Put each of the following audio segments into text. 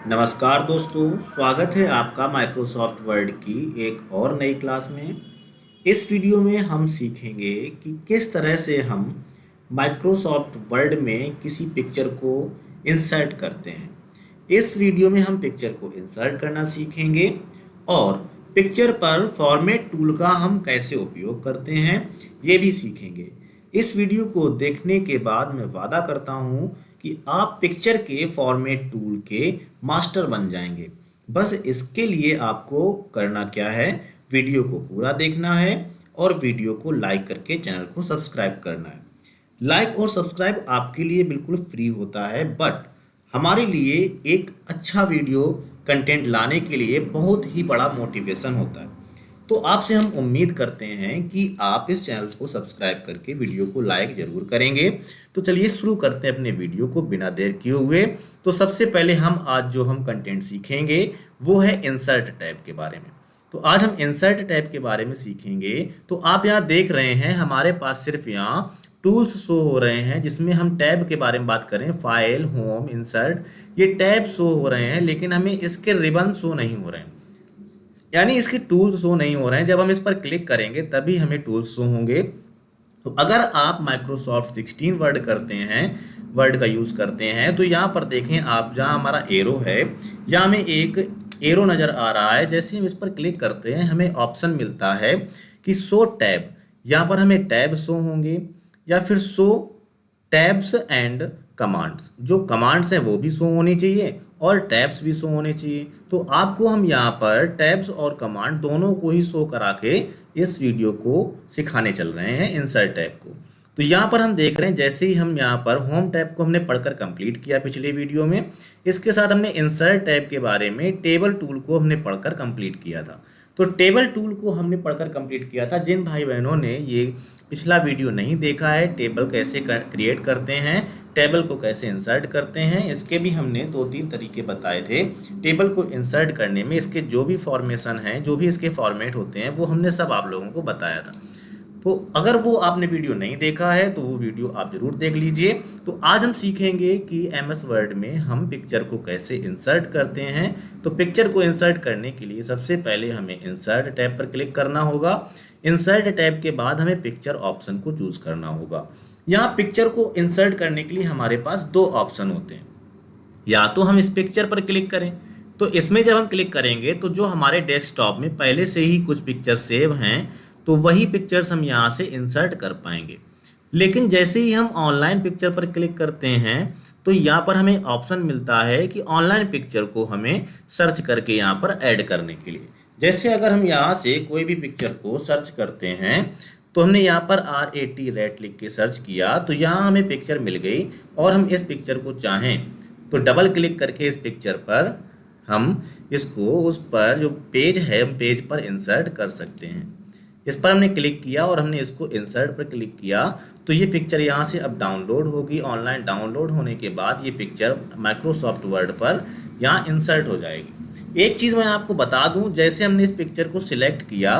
नमस्कार दोस्तों, स्वागत है आपका माइक्रोसॉफ्ट वर्ड की एक और नई क्लास में। इस वीडियो में हम सीखेंगे कि किस तरह से हम माइक्रोसॉफ्ट वर्ड में किसी पिक्चर को इंसर्ट करते हैं। इस वीडियो में हम पिक्चर को इंसर्ट करना सीखेंगे और पिक्चर पर फॉर्मेट टूल का हम कैसे उपयोग करते हैं ये भी सीखेंगे। इस वीडियो को देखने के बाद मैं वादा करता हूँ कि आप पिक्चर के फॉर्मेट टूल के मास्टर बन जाएंगे। बस इसके लिए आपको करना क्या है, वीडियो को पूरा देखना है और वीडियो को लाइक करके चैनल को सब्सक्राइब करना है। लाइक और सब्सक्राइब आपके लिए बिल्कुल फ्री होता है, बट हमारे लिए एक अच्छा वीडियो कंटेंट लाने के लिए बहुत ही बड़ा मोटिवेशन होता है। तो आपसे हम उम्मीद करते हैं कि आप इस चैनल को सब्सक्राइब करके वीडियो को लाइक जरूर करेंगे। तो चलिए शुरू करते हैं अपने वीडियो को बिना देर किए हुए। तो सबसे पहले हम आज जो हम कंटेंट सीखेंगे वो है इंसर्ट टैब के बारे में। तो आज हम इंसर्ट टैब के बारे में सीखेंगे। तो आप यहाँ देख रहे हैं हमारे पास सिर्फ यहाँ टूल्स शो हो रहे हैं, जिसमें हम टैब के बारे में बात करें, फाइल, होम, इंसर्ट, ये टैब शो हो रहे हैं, लेकिन हमें इसके रिबन शो नहीं हो रहे हैं, यानी इसके टूल्स शो नहीं हो रहे हैं। जब हम इस पर क्लिक करेंगे तभी हमें टूल्स शो होंगे। तो अगर आप माइक्रोसॉफ्ट 16 वर्ड करते हैं, वर्ड का यूज़ करते हैं, तो यहाँ पर देखें आप, जहाँ हमारा एरो है, यहाँ हमें एक एरो नज़र आ रहा है। जैसे हम इस पर क्लिक करते हैं हमें ऑप्शन मिलता है कि शो टैब। यहाँ पर हमें टैब शो होंगे या फिर शो टैब्स एंड कमांड्स। जो कमांड्स हैं वो भी शो होनी चाहिए और टैब्स भी शो होने चाहिए। तो आपको हम यहाँ पर टैब्स और कमांड दोनों को ही शो करा के इस वीडियो को सिखाने चल रहे हैं, इंसर्ट टैब को। तो यहाँ पर हम देख रहे हैं, जैसे ही हम यहाँ पर होम टैब को हमने पढ़कर कंप्लीट किया पिछले वीडियो में, इसके साथ हमने इंसर्ट टैब के बारे में टेबल टूल को हमने पढ़कर कंप्लीट किया था। तो टेबल टूल को हमने पढ़कर कंप्लीट किया था। जिन भाई बहनों ने ये पिछला वीडियो नहीं देखा है, टेबल कैसे क्रिएट करते हैं, टेबल को कैसे इंसर्ट करते हैं, इसके भी हमने 2-3 तरीके बताए थे। टेबल को इंसर्ट करने में इसके जो भी फॉर्मेशन हैं, जो भी इसके फॉर्मेट होते हैं, वो हमने सब आप लोगों को बताया था। तो अगर वो आपने वीडियो नहीं देखा है तो वो वीडियो आप ज़रूर देख लीजिए। तो आज हम सीखेंगे कि एमएस वर्ड में हम पिक्चर को कैसे इंसर्ट करते हैं। तो पिक्चर को इंसर्ट करने के लिए सबसे पहले हमें इंसर्ट टैब पर क्लिक करना होगा। इंसर्ट टैब के बाद हमें पिक्चर ऑप्शन को चूज़ करना होगा। यहाँ पिक्चर को इंसर्ट करने के लिए हमारे पास 2 ऑप्शन होते हैं। या तो हम इस पिक्चर पर क्लिक करें, तो इसमें जब हम क्लिक करेंगे तो जो हमारे डेस्कटॉप में पहले से ही कुछ पिक्चर सेव हैं, तो वही पिक्चर्स हम यहाँ से इंसर्ट कर पाएंगे। लेकिन जैसे ही हम ऑनलाइन पिक्चर पर क्लिक करते हैं तो यहाँ पर हमें ऑप्शन मिलता है कि ऑनलाइन पिक्चर को हमें सर्च करके यहाँ पर ऐड करने के लिए। जैसे अगर हम यहाँ से कोई भी पिक्चर को सर्च करते हैं, तो हमने यहाँ पर RAT लिख के सर्च किया, तो यहाँ हमें पिक्चर मिल गई और हम इस पिक्चर को चाहें तो डबल क्लिक करके इस पिक्चर पर हम इसको उस पर जो पेज है, हम पेज पर इंसर्ट कर सकते हैं। इस पर हमने क्लिक किया और हमने इसको इंसर्ट पर क्लिक किया, तो ये पिक्चर यहाँ से अब डाउनलोड होगी। ऑनलाइन डाउनलोड होने के बाद ये पिक्चर माइक्रोसॉफ्ट वर्ड पर यहाँ इंसर्ट हो जाएगी। एक चीज़ मैं आपको बता दूँ, जैसे हमने इस पिक्चर को सिलेक्ट किया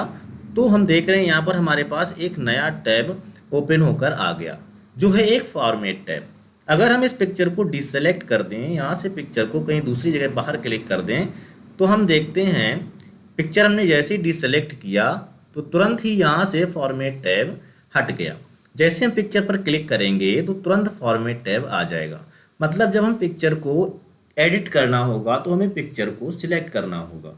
तो हम देख रहे हैं यहाँ पर हमारे पास एक नया टैब ओपन होकर आ गया, जो है एक फॉर्मेट टैब। अगर हम इस पिक्चर को डिसेलेक्ट कर दें, यहाँ से पिक्चर को कहीं दूसरी जगह बाहर क्लिक कर दें, तो हम देखते हैं पिक्चर हमने जैसे ही डिसेलेक्ट किया तो तुरंत ही यहाँ से फॉर्मेट टैब हट गया। जैसे हम पिक्चर पर क्लिक करेंगे तो तुरंत फॉर्मेट टैब आ जाएगा। मतलब जब हम पिक्चर को एडिट करना होगा तो हमें पिक्चर को सिलेक्ट करना होगा।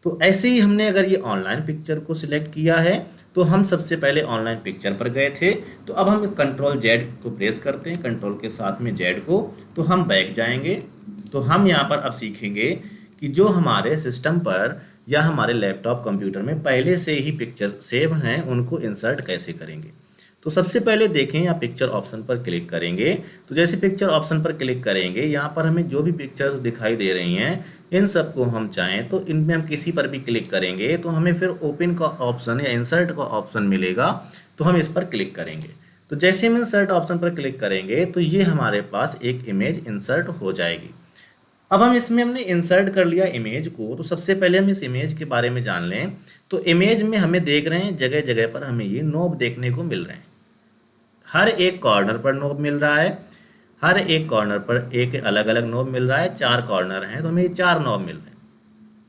तो ऐसे ही हमने अगर ये ऑनलाइन पिक्चर को सिलेक्ट किया है तो हम सबसे पहले ऑनलाइन पिक्चर पर गए थे, तो अब हम Ctrl+Z को प्रेस करते हैं, कंट्रोल के साथ में Z को, तो हम बैक जाएंगे। तो हम यहाँ पर अब सीखेंगे कि जो हमारे सिस्टम पर या हमारे लैपटॉप कंप्यूटर में पहले से ही पिक्चर सेव हैं उनको इंसर्ट कैसे करेंगे। तो सबसे पहले देखें, यहाँ पिक्चर ऑप्शन पर क्लिक करेंगे। तो जैसे पिक्चर ऑप्शन पर क्लिक करेंगे, यहाँ पर हमें जो भी पिक्चर्स दिखाई दे रही हैं, इन सब को हम चाहें तो इनमें हम किसी पर भी क्लिक करेंगे तो हमें फिर ओपन का ऑप्शन या इंसर्ट का ऑप्शन मिलेगा, तो हम इस पर क्लिक करेंगे। तो जैसे हम इंसर्ट ऑप्शन पर क्लिक करेंगे तो ये हमारे पास एक इमेज इंसर्ट हो जाएगी। अब हम इसमें हमने इंसर्ट कर लिया इमेज को, तो सबसे पहले हम इस इमेज के बारे में जान लें। तो इमेज में हमें देख रहे हैं जगह जगह पर हमें ये नोब देखने को मिल रहे हैं, हर एक कॉर्नर पर नोब मिल रहा है। हर एक कॉर्नर पर एक अलग अलग नॉब मिल रहा है, 4 कॉर्नर हैं तो हमें ये 4 नॉब मिल रहे हैं।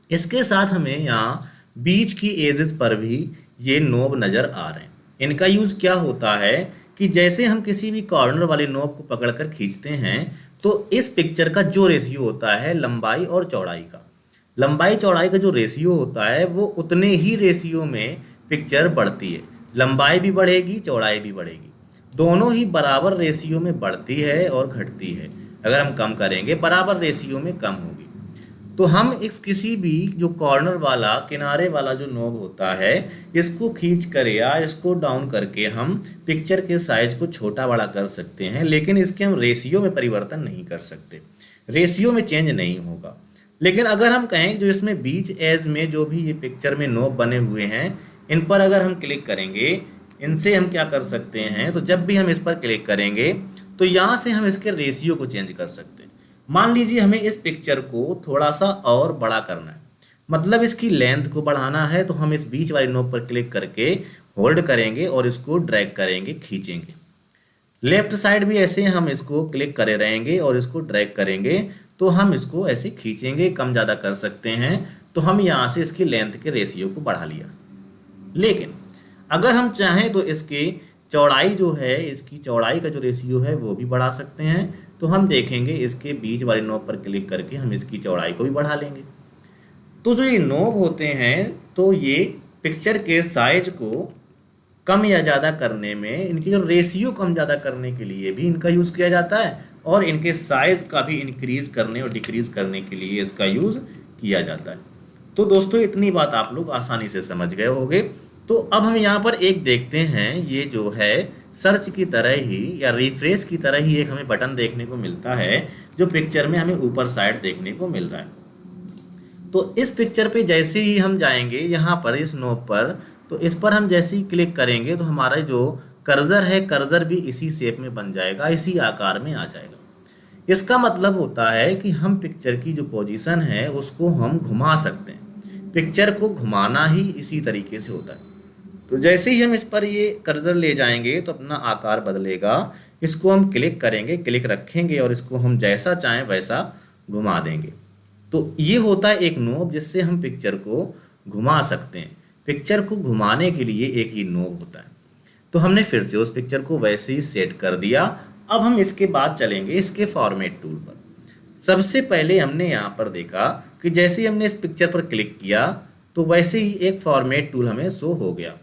इसके साथ हमें यहाँ बीच की एजेस पर भी ये नोब नज़र आ रहे हैं। इनका यूज़ क्या होता है कि जैसे हम किसी भी कॉर्नर वाले नोब को पकड़कर खींचते हैं तो इस पिक्चर का जो रेशियो होता है लंबाई और चौड़ाई का, लंबाई चौड़ाई का जो रेशियो होता है वो उतने ही रेशियो में पिक्चर बढ़ती है। लंबाई भी बढ़ेगी, चौड़ाई भी बढ़ेगी, दोनों ही बराबर रेशियो में बढ़ती है और घटती है। अगर हम कम करेंगे बराबर रेशियो में कम होगी। तो हम इस किसी भी जो कॉर्नर वाला किनारे वाला जो नोब होता है इसको खींच कर या इसको डाउन करके हम पिक्चर के साइज को छोटा बड़ा कर सकते हैं, लेकिन इसके हम रेशियो में परिवर्तन नहीं कर सकते, रेशियो में चेंज नहीं होगा। लेकिन अगर हम कहें जो इसमें बीच एज में जो भी ये पिक्चर में नोब बने हुए हैं इन पर अगर हम क्लिक करेंगे, इनसे हम क्या कर सकते हैं, तो जब भी हम इस पर क्लिक करेंगे तो यहाँ से हम इसके रेशियो को चेंज कर सकते हैं। मान लीजिए हमें इस पिक्चर को थोड़ा सा और बड़ा करना है, मतलब इसकी लेंथ को बढ़ाना है, तो हम इस बीच वाले नोब पर क्लिक करके होल्ड करेंगे और इसको ड्रैग करेंगे, खींचेंगे। लेफ्ट साइड भी ऐसे हम इसको क्लिक करे रहेंगे और इसको ड्रैग करेंगे तो हम इसको ऐसे खींचेंगे, कम ज़्यादा कर सकते हैं। तो हम यहाँ से इसकी लेंथ के रेशियो को बढ़ा लिया। लेकिन अगर हम चाहें तो इसकी चौड़ाई जो है, इसकी चौड़ाई का जो रेशियो है वो भी बढ़ा सकते हैं। तो हम देखेंगे इसके बीच वाले नोब पर क्लिक करके हम इसकी चौड़ाई को भी बढ़ा लेंगे। तो जो ये नोब होते हैं तो ये पिक्चर के साइज को कम या ज़्यादा करने में, इनकी जो रेशियो कम ज़्यादा करने के लिए भी इनका यूज़ किया जाता है और इनके साइज़ का भी इंक्रीज़ करने और डिक्रीज़ करने के लिए इसका यूज़ किया जाता है। तो दोस्तों इतनी बात आप लोग आसानी से समझ गए होंगे। तो अब हम यहाँ पर एक देखते हैं, ये जो है सर्च की तरह ही या रिफ्रेश की तरह ही एक हमें बटन देखने को मिलता है जो पिक्चर में हमें ऊपर साइड देखने को मिल रहा है। तो इस पिक्चर पे जैसे ही हम जाएंगे यहाँ पर इस नोब पर, तो इस पर हम जैसे ही क्लिक करेंगे तो हमारा जो कर्सर है, कर्सर भी इसी शेप में बन जाएगा, इसी आकार में आ जाएगा। इसका मतलब होता है कि हम पिक्चर की जो पोजीशन है उसको हम घुमा सकते हैं। पिक्चर को घुमाना ही इसी तरीके से होता है। तो जैसे ही हम इस पर ये कर्सर ले जाएंगे तो अपना आकार बदलेगा। इसको हम क्लिक करेंगे, क्लिक रखेंगे और इसको हम जैसा चाहें वैसा घुमा देंगे। तो ये होता है एक नोब जिससे हम पिक्चर को घुमा सकते हैं। पिक्चर को घुमाने के लिए एक ही नोब होता है। तो हमने फिर से उस पिक्चर को वैसे ही सेट कर दिया। अब हम इसके बाद चलेंगे इसके फॉर्मेट टूल पर। सबसे पहले हमने यहाँ पर देखा कि जैसे ही हमने इस पिक्चर पर क्लिक किया तो वैसे ही एक फॉर्मेट टूल हमें शो हो गया।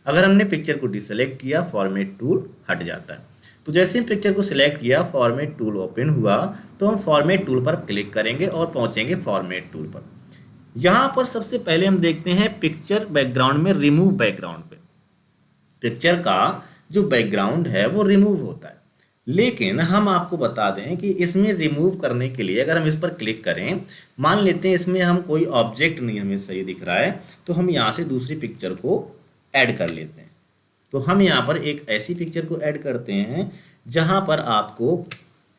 अगर हमने पिक्चर को डिसेलेक्ट किया फॉर्मेट टूल हट जाता है। तो जैसे ही पिक्चर को सिलेक्ट किया फॉर्मेट टूल ओपन हुआ तो हम फॉर्मेट टूल पर क्लिक करेंगे और पहुंचेंगे फॉर्मेट टूल पर। यहाँ पर सबसे पहले हम देखते हैं पिक्चर बैकग्राउंड में रिमूव बैकग्राउंड पे। पिक्चर का जो बैकग्राउंड है वो रिमूव होता है, लेकिन हम आपको बता दें कि इसमें रिमूव करने के लिए अगर हम इस पर क्लिक करें, मान लेते हैं इसमें हम कोई ऑब्जेक्ट नहीं हमें सही दिख रहा है, तो हम यहाँ से दूसरी पिक्चर को ऐड कर लेते हैं। तो हम यहाँ पर एक ऐसी पिक्चर को ऐड करते हैं जहाँ पर आपको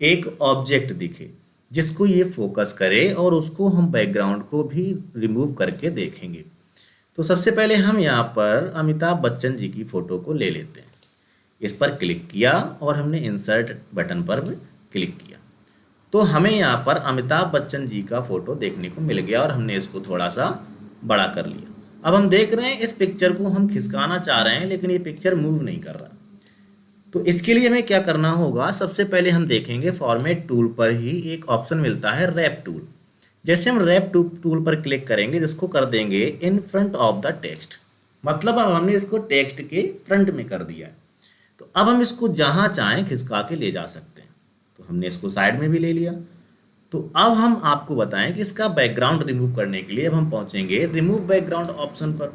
एक ऑब्जेक्ट दिखे जिसको ये फोकस करे और उसको हम बैकग्राउंड को भी रिमूव करके देखेंगे। तो सबसे पहले हम यहाँ पर अमिताभ बच्चन जी की फ़ोटो को ले लेते हैं। इस पर क्लिक किया और हमने इंसर्ट बटन पर क्लिक किया तो हमें यहाँ पर अमिताभ बच्चन जी का फ़ोटो देखने को मिल गया और हमने इसको थोड़ा सा बड़ा कर लिया। अब हम देख रहे हैं इस पिक्चर को हम खिसकाना चाह रहे हैं लेकिन ये पिक्चर मूव नहीं कर रहा। तो इसके लिए हमें क्या करना होगा, सबसे पहले हम देखेंगे फॉर्मेट टूल पर ही एक ऑप्शन मिलता है रैप टूल। जैसे हम रैप टूल पर क्लिक करेंगे जिसको कर देंगे in front of the text, मतलब अब हमने इसको टेक्स्ट के फ्रंट में कर दिया है। तो अब हम इसको जहाँ चाहें खिसका के ले जा सकते हैं। तो हमने इसको साइड में भी ले लिया। तो अब हम आपको बताएं कि इसका बैकग्राउंड रिमूव करने के लिए अब हम पहुंचेंगे रिमूव बैकग्राउंड ऑप्शन पर।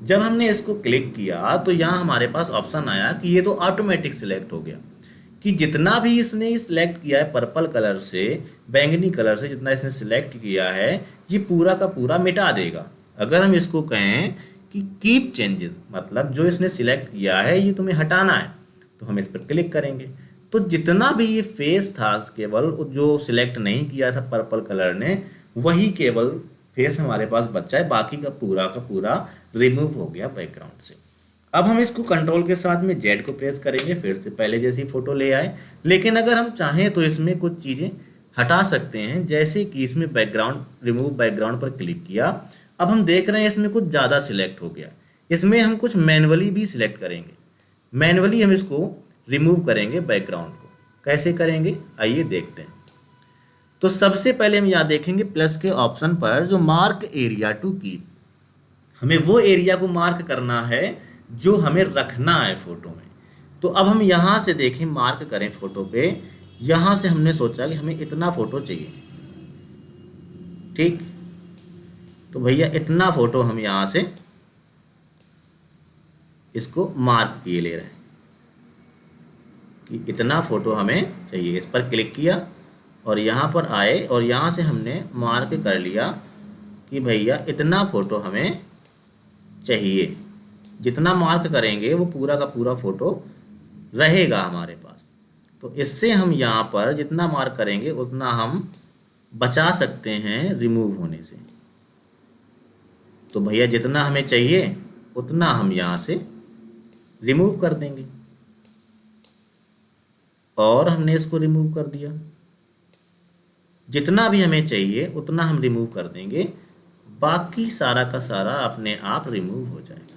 जब हमने इसको क्लिक किया तो यहाँ हमारे पास ऑप्शन आया कि ये तो ऑटोमेटिक सिलेक्ट हो गया कि जितना भी इसने सिलेक्ट किया है पर्पल कलर से, बैंगनी कलर से जितना इसने सिलेक्ट किया है ये पूरा का पूरा मिटा देगा। अगर हम इसको कहें कि कीप चेंजेस, मतलब जो इसने सिलेक्ट किया है ये तुम्हें हटाना है, तो हम इस पर क्लिक करेंगे तो जितना भी ये फेस था केवल जो सिलेक्ट नहीं किया था पर्पल कलर ने, वही केवल फेस हमारे पास बचा है, बाकी का पूरा रिमूव हो गया बैकग्राउंड से। अब हम इसको कंट्रोल के साथ में जेड को प्रेस करेंगे, फिर से पहले जैसी फ़ोटो ले आए। लेकिन अगर हम चाहें तो इसमें कुछ चीज़ें हटा सकते हैं, जैसे कि इसमें बैकग्राउंड, रिमूव बैकग्राउंड पर क्लिक किया। अब हम देख रहे हैं इसमें कुछ ज़्यादा सिलेक्ट हो गया। इसमें हम कुछ मैनुअली भी सिलेक्ट करेंगे। मैनुअली हम इसको रिमूव करेंगे बैकग्राउंड को। कैसे करेंगे आइए देखते हैं। तो सबसे पहले हम यहाँ देखेंगे प्लस के ऑप्शन पर जो मार्क एरिया टू कीप, हमें वो एरिया को मार्क करना है जो हमें रखना है फोटो में। तो अब हम यहाँ से देखें, मार्क करें फोटो पे। यहाँ से हमने सोचा कि हमें इतना फोटो चाहिए, ठीक। तो भैया इतना फोटो हम यहाँ से इसको मार्क किए ले रहे हैं कि इतना फोटो हमें चाहिए। इस पर क्लिक किया और यहाँ पर आए और यहाँ से हमने मार्क कर लिया कि भैया इतना फोटो हमें चाहिए। जितना मार्क करेंगे वो पूरा का पूरा फोटो रहेगा हमारे पास। तो इससे हम यहाँ पर जितना मार्क करेंगे उतना हम बचा सकते हैं रिमूव होने से। तो भैया जितना हमें चाहिए उतना हम यहाँ से रिमूव कर देंगे और हमने इसको रिमूव कर दिया। जितना भी हमें चाहिए उतना हम रिमूव कर देंगे, बाकी सारा का सारा अपने आप रिमूव हो जाएगा।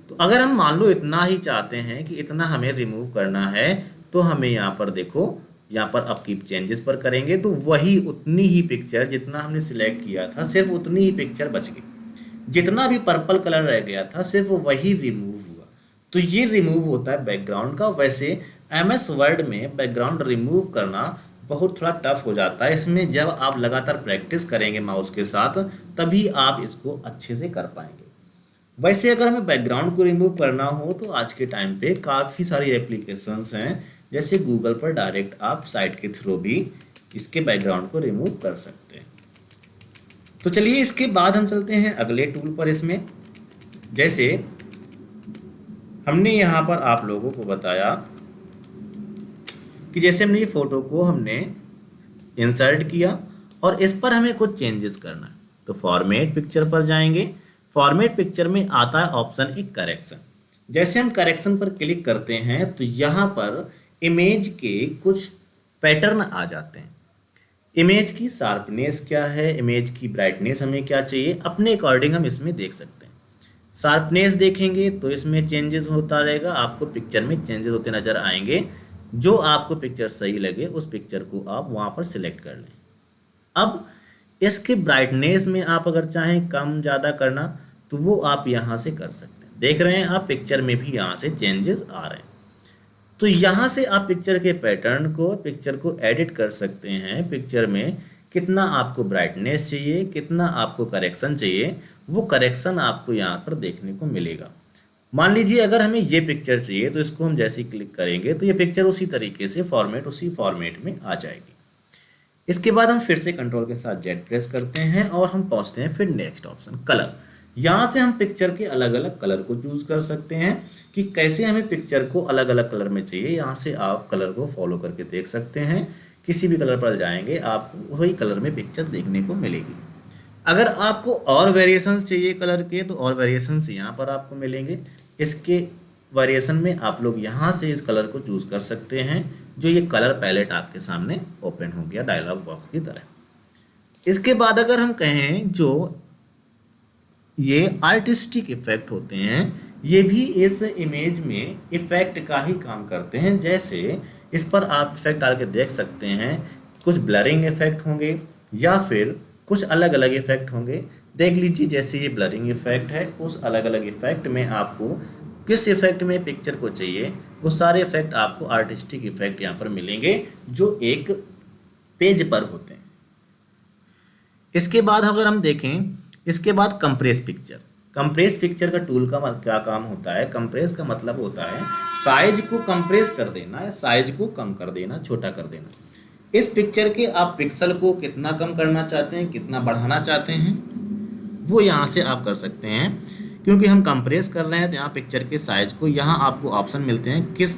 तो अगर हम मान लो इतना ही चाहते हैं कि इतना हमें रिमूव करना है, तो हमें यहाँ पर देखो, यहाँ पर अपकीप चेंजेस पर करेंगे तो वही उतनी ही पिक्चर जितना हमने सिलेक्ट किया था सिर्फ उतनी ही पिक्चर बच गई। जितना भी पर्पल कलर रह गया था सिर्फ वही रिमूव हुआ। तो ये रिमूव होता है बैकग्राउंड का। वैसे MS वर्ड में बैकग्राउंड रिमूव करना बहुत थोड़ा टफ हो जाता है। इसमें जब आप लगातार प्रैक्टिस करेंगे माउस के साथ तभी आप इसको अच्छे से कर पाएंगे। वैसे अगर हमें बैकग्राउंड को रिमूव करना हो तो आज के टाइम पे काफ़ी सारी एप्लीकेशंस हैं, जैसे गूगल पर डायरेक्ट आप साइट के थ्रू भी इसके बैकग्राउंड को रिमूव कर सकते हैं। तो चलिए इसके बाद हम चलते हैं अगले टूल पर। इसमें जैसे हमने यहाँ पर आप लोगों को बताया कि जैसे हमने ये फ़ोटो को हमने इंसर्ट किया और इस पर हमें कुछ चेंजेस करना है, तो फॉर्मेट पिक्चर पर जाएंगे। फॉर्मेट पिक्चर में आता है ऑप्शन एक करेक्शन। जैसे हम करेक्शन पर क्लिक करते हैं तो यहाँ पर इमेज के कुछ पैटर्न आ जाते हैं। इमेज की शार्पनेस क्या है, इमेज की ब्राइटनेस हमें क्या चाहिए, अपने अकॉर्डिंग हम इसमें देख सकते हैं। शार्पनेस देखेंगे तो इसमें चेंजेस होता रहेगा, आपको पिक्चर में चेंजेस होते नज़र आएंगे। जो आपको पिक्चर सही लगे उस पिक्चर को आप वहाँ पर सिलेक्ट कर लें। अब इसके ब्राइटनेस में आप अगर चाहें कम ज़्यादा करना तो वो आप यहाँ से कर सकते हैं। देख रहे हैं आप पिक्चर में भी यहाँ से चेंजेस आ रहे हैं। तो यहाँ से आप पिक्चर के पैटर्न को, पिक्चर को एडिट कर सकते हैं। पिक्चर में कितना आपको ब्राइटनेस चाहिए, कितना आपको करेक्शन चाहिए, वो करेक्शन आपको यहाँ पर देखने को मिलेगा। मान लीजिए अगर हमें ये पिक्चर चाहिए तो इसको हम जैसे ही क्लिक करेंगे तो ये पिक्चर उसी तरीके से उसी फॉर्मेट में आ जाएगी। इसके बाद हम फिर से कंट्रोल के साथ जेड प्रेस करते हैं और हम पहुंचते हैं फिर नेक्स्ट ऑप्शन कलर। यहाँ से हम पिक्चर के अलग अलग कलर को चूज कर सकते हैं कि कैसे हमें पिक्चर को अलग अलग कलर में चाहिए। यहाँ से आप कलर को फॉलो करके देख सकते हैं। किसी भी कलर पर जाएंगे आपको वही कलर में पिक्चर देखने को मिलेगी। अगर आपको और वेरिएशंस चाहिए कलर के तो और वेरिएशंस यहाँ पर आपको मिलेंगे। इसके वेरिएशन में आप लोग यहाँ से इस कलर को चूज कर सकते हैं। जो ये कलर पैलेट आपके सामने ओपन हो गया डायलॉग बॉक्स की तरह। इसके बाद अगर हम कहें जो ये आर्टिस्टिक इफेक्ट होते हैं ये भी इस इमेज में इफेक्ट का ही काम करते हैं। जैसे इस पर आप इफेक्ट डाल के देख सकते हैं, कुछ ब्लरिंग इफेक्ट होंगे या फिर कुछ अलग अलग इफेक्ट होंगे। देख लीजिए जैसे ये ब्लरिंग इफेक्ट है, उस अलग अलग इफेक्ट में आपको किस इफेक्ट में पिक्चर को चाहिए वो सारे इफेक्ट आपको आर्टिस्टिक इफेक्ट यहाँ पर मिलेंगे जो एक पेज पर होते हैं। इसके बाद अगर हम देखें, इसके बाद कंप्रेस पिक्चर। कंप्रेस पिक्चर का टूल का क्या काम होता है, कंप्रेस का मतलब होता है साइज को कंप्रेस कर देना या साइज को कम कर देना, छोटा कर देना। इस पिक्चर के आप पिक्सल को कितना कम करना चाहते हैं, कितना बढ़ाना चाहते हैं, वो यहाँ से आप कर सकते हैं। क्योंकि हम कंप्रेस कर रहे हैं तो यहाँ पिक्चर के साइज को, यहाँ आपको ऑप्शन मिलते हैं किस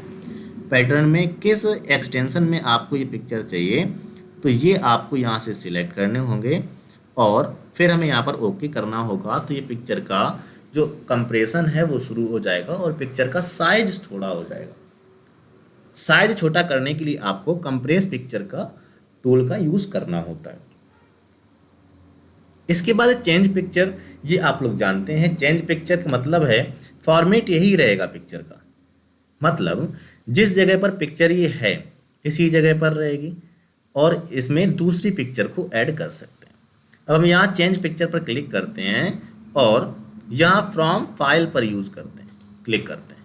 पैटर्न में, किस एक्सटेंशन में आपको ये पिक्चर चाहिए। तो ये आपको यहाँ से सिलेक्ट करने होंगे और फिर हमें यहाँ पर ओके करना होगा। तो ये पिक्चर का जो कंप्रेशन है वो शुरू हो जाएगा और पिक्चर का साइज थोड़ा हो जाएगा। साइज छोटा करने के लिए आपको कंप्रेस पिक्चर का टूल का यूज़ करना होता है। इसके बाद चेंज पिक्चर, ये आप लोग जानते हैं। चेंज पिक्चर का मतलब है फॉर्मेट यही रहेगा पिक्चर का, मतलब जिस जगह पर पिक्चर ये है इसी जगह पर रहेगी और इसमें दूसरी पिक्चर को ऐड कर सकते हैं। अब हम यहाँ चेंज पिक्चर पर क्लिक करते हैं और यहाँ फ्रॉम फाइल पर यूज़ करते हैं, क्लिक करते हैं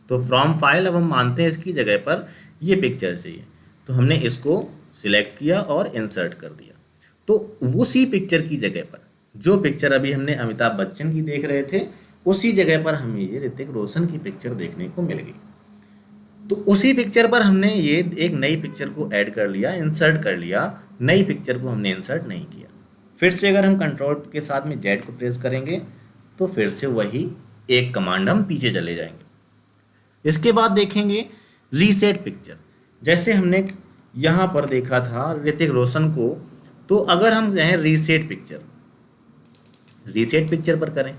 तो फ्रॉम फाइल अब हम मानते हैं इसकी जगह पर ये पिक्चर चाहिए, तो हमने इसको सिलेक्ट किया और इंसर्ट कर दिया। तो उसी पिक्चर की जगह पर जो पिक्चर अभी हमने अमिताभ बच्चन की देख रहे थे उसी जगह पर हमें ये ऋतिक रोशन की पिक्चर देखने को मिल गई। तो उसी पिक्चर पर हमने ये एक नई पिक्चर को ऐड कर लिया, इंसर्ट कर लिया, नई पिक्चर को हमने इंसर्ट नहीं किया। फिर से अगर हम कंट्रोल के साथ में जेड को प्रेस करेंगे तो फिर से वही एक कमांड हम पीछे चले जाएंगे। इसके बाद देखेंगे रीसेट पिक्चर। जैसे हमने यहाँ पर देखा था ऋतिक रोशन को, तो अगर हम कहें रीसेट पिक्चर पर करें,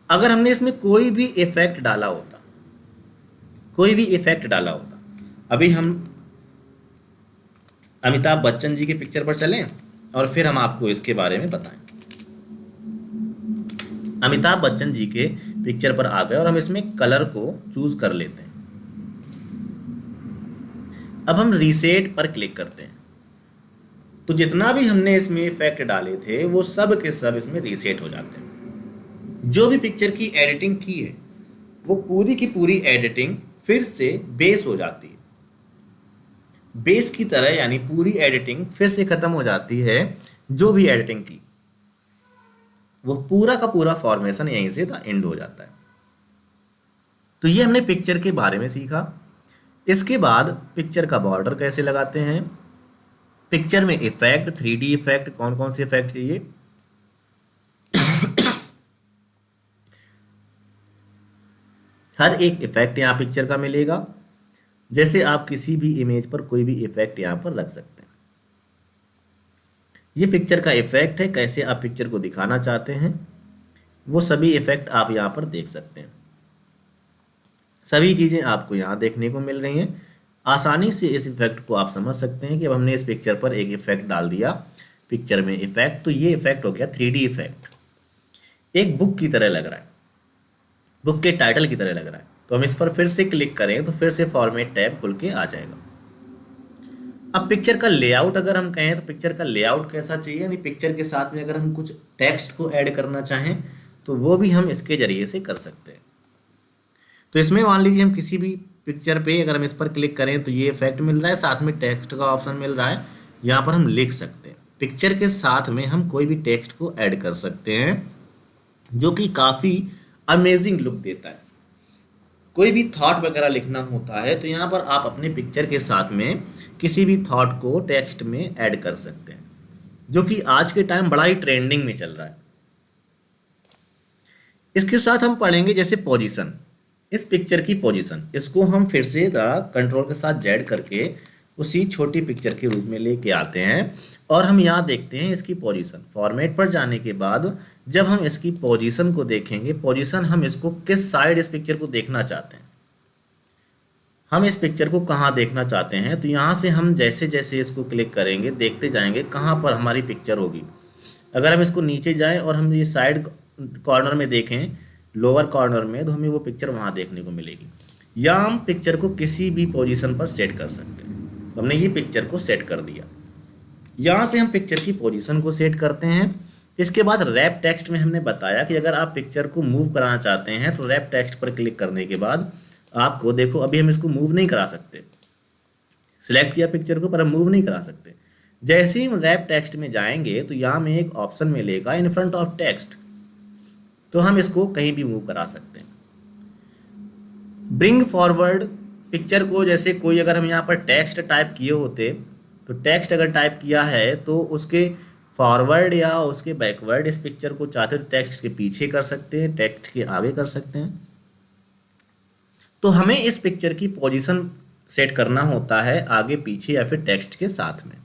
अगर हमने इसमें कोई भी इफेक्ट डाला होता, अभी हम अमिताभ बच्चन जी की पिक्चर पर चलें और फिर हम आपको इसके बारे में बताएं। अमिताभ बच्चन जी के पिक्चर पर आ गए और हम इसमें कलर को चूज कर लेते हैं। अब हम रीसेट पर क्लिक करते हैं तो जितना भी हमने इसमें इफेक्ट डाले थे वो सब के सब इसमें रीसेट हो जाते हैं। जो भी पिक्चर की एडिटिंग की है वो पूरी की पूरी एडिटिंग फिर से बेस हो जाती है, बेस की तरह, यानी पूरी एडिटिंग फिर से खत्म हो जाती है। जो भी एडिटिंग की वो पूरा का पूरा फॉर्मेशन यहीं से एंड हो जाता है। तो ये हमने पिक्चर के बारे में सीखा। इसके बाद पिक्चर का बॉर्डर कैसे लगाते हैं, पिक्चर में इफेक्ट, 3D इफेक्ट, कौन कौन से इफेक्ट चाहिए, हर एक इफेक्ट यहाँ पिक्चर का मिलेगा। जैसे आप किसी भी इमेज पर कोई भी इफेक्ट यहाँ पर रख सकते हैं। ये पिक्चर का इफेक्ट है, कैसे आप पिक्चर को दिखाना चाहते हैं वो सभी इफेक्ट आप यहाँ पर देख सकते हैं। सभी चीज़ें आपको यहाँ देखने को मिल रही हैं। आसानी से इस इफेक्ट को आप समझ सकते हैं कि अब हमने इस पिक्चर पर एक इफेक्ट डाल दिया, पिक्चर में इफेक्ट, तो ये इफेक्ट हो गया 3D इफेक्ट। एक बुक की तरह लग रहा है, बुक के टाइटल की तरह लग रहा है। तो हम इस पर फिर से क्लिक करें तो फिर से फॉर्मेट टैब खुल के आ जाएगा। अब पिक्चर का लेआउट अगर हम कहें तो पिक्चर का लेआउट कैसा चाहिए, यानी पिक्चर के साथ में अगर हम कुछ टेक्स्ट को ऐड करना चाहें तो वो भी हम इसके जरिए से कर सकते हैं। तो इसमें मान लीजिए हम किसी भी पिक्चर पे अगर हम इस पर क्लिक करें तो ये इफेक्ट मिल रहा है, साथ में टेक्स्ट का ऑप्शन मिल रहा है। यहाँ पर हम लिख सकते हैं, पिक्चर के साथ में हम कोई भी टेक्स्ट को ऐड कर सकते हैं जो कि काफ़ी अमेजिंग लुक देता है। कोई भी थॉट वगैरह लिखना होता है तो यहाँ पर आप अपने पिक्चर के साथ में किसी भी थॉट को टेक्स्ट में ऐड कर सकते हैं, जो कि आज के टाइम बड़ा ही ट्रेंडिंग में चल रहा है। इसके साथ हम पढ़ेंगे जैसे पोजीशन, इस पिक्चर की पोजीशन, इसको हम फिर से कंट्रोल के साथ जेड करके उसी छोटी पिक्चर के रूप में लेके आते हैं और हम यहाँ देखते हैं इसकी पोजीशन। फॉर्मेट पर जाने के बाद जब हम इसकी पोजीशन को देखेंगे, पोजीशन हम इसको किस साइड इस पिक्चर को देखना चाहते हैं, हम इस पिक्चर को कहाँ देखना चाहते हैं, तो यहाँ से हम जैसे जैसे इसको क्लिक करेंगे देखते जाएंगे कहाँ पर हमारी पिक्चर होगी। अगर हम इसको नीचे जाएं और हम ये साइड कॉर्नर में देखें, लोअर कॉर्नर में, तो हमें वो पिक्चर वहाँ देखने को मिलेगी। या हम पिक्चर को किसी भी पोजीशन पर सेट कर सकते हैं। तो हमने ये पिक्चर को सेट कर दिया। यहाँ से हम पिक्चर की पोजीशन को सेट करते हैं। इसके बाद रैप टेक्स्ट में हमने बताया कि अगर आप पिक्चर को मूव कराना चाहते हैं तो रैप टेक्स्ट पर क्लिक करने के बाद आपको देखो, अभी हम इसको मूव नहीं करा सकते, सिलेक्ट किया पिक्चर को पर हम मूव नहीं करा सकते। जैसे ही हम रैप टेक्स्ट में जाएंगे तो यहाँ में एक ऑप्शन मिलेगा इन फ्रंट ऑफ टेक्स्ट, तो हम इसको कहीं भी मूव करा सकते हैं। ब्रिंग फॉरवर्ड पिक्चर को, जैसे कोई अगर हम यहाँ पर टेक्स्ट टाइप किए होते तो टेक्स्ट अगर टाइप किया है तो उसके फॉरवर्ड या उसके बैकवर्ड इस पिक्चर को चाहते तो टेक्स्ट के पीछे कर सकते हैं, टेक्स्ट के आगे कर सकते हैं। तो हमें इस पिक्चर की पोजीशन सेट करना होता है आगे पीछे या फिर टेक्स्ट के साथ में।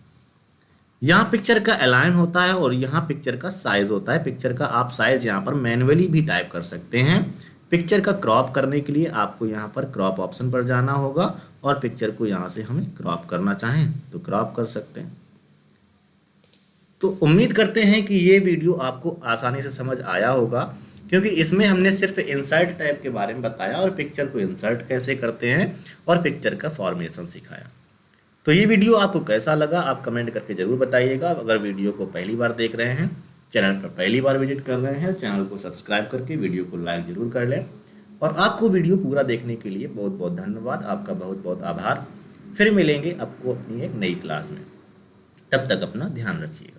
यहाँ पिक्चर का अलाइन होता है और यहाँ पिक्चर का साइज होता है। पिक्चर का आप साइज यहाँ पर मैन्युअली भी टाइप कर सकते हैं। पिक्चर का क्रॉप करने के लिए आपको यहाँ पर क्रॉप ऑप्शन पर जाना होगा और पिक्चर को यहाँ से हमें क्रॉप करना चाहें तो क्रॉप कर सकते हैं। तो उम्मीद करते हैं कि ये वीडियो आपको आसानी से समझ आया होगा, क्योंकि इसमें हमने सिर्फ इंसर्ट टैब के बारे में बताया और पिक्चर को इंसर्ट कैसे करते हैं और पिक्चर का फॉर्मेशन सिखाया। तो ये वीडियो आपको कैसा लगा आप कमेंट करके ज़रूर बताइएगा। अगर वीडियो को पहली बार देख रहे हैं, चैनल पर पहली बार विजिट कर रहे हैं, चैनल को सब्सक्राइब करके वीडियो को लाइक ज़रूर कर लें। और आपको वीडियो पूरा देखने के लिए बहुत बहुत धन्यवाद, आपका बहुत बहुत आभार। फिर मिलेंगे आपको अपनी एक नई क्लास में, तब तक अपना ध्यान रखिए।